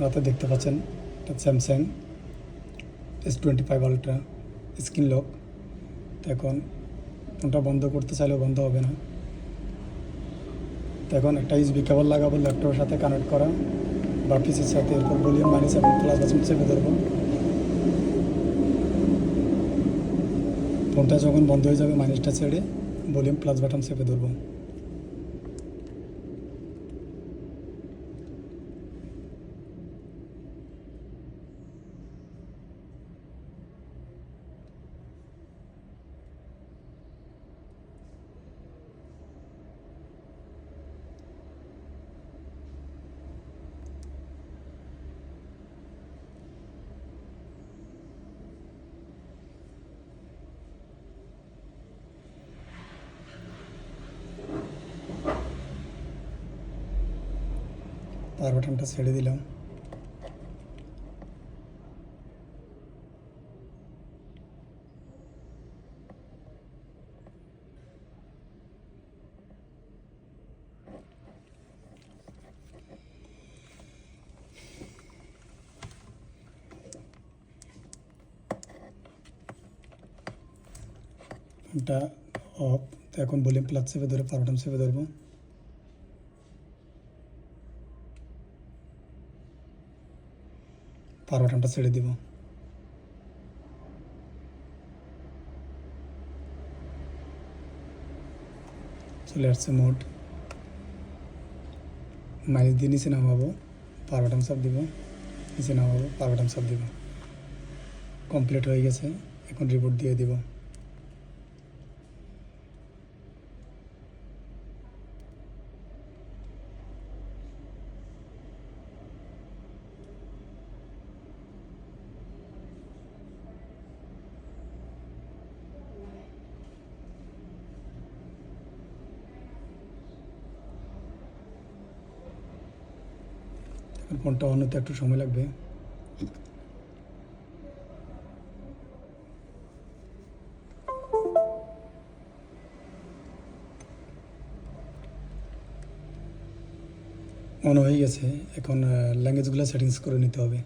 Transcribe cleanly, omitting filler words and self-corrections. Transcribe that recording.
রাতে দেখতে পাচ্ছেন এটা Samsung S25 ultra screen lock. তো এখন ফোনটা বন্ধ করতে চাইলেও বন্ধ হবে না। তো এখন একটা USB কেবল লাগাবো ল্যাপটপের সাথে কানেক্ট করা বা পিসির সাথে, এরপর ভলিউম মাইনাস এবং প্লাস বাটন চেপে ধরবো। ফোনটা যখন বন্ধ হয়ে যাবে মাইনাসটা ছেড়ে ভলিউম প্লাস বাটন চেপে ধরবো। পাওয়ার বাটনটা ছেড়ে দিলাম। ফোনটা অফ। তো এখন ভলিউম প্লাস চেপে ধরে পাওয়ার বাটন চেপে ধরবো। পাওয়ার বাটনটা ছেড়ে দিব। চলে আসছে মোড। মাইনাস দিয়ে নিচে নামাবো, পাওয়ার বাটন চাপ দিব, নিচে নামাবো, পাওয়ার বাটন চাপ দিব। কমপ্লিট হয়ে গেছে। এখন রিপোর্ট দিয়ে দিব। ফোনটা অন হতে একটু সময় লাগবে। অন হয়ে গেছে। এখন ল্যাঙ্গুয়েজগুলো সেটিংস করে নিতে হবে।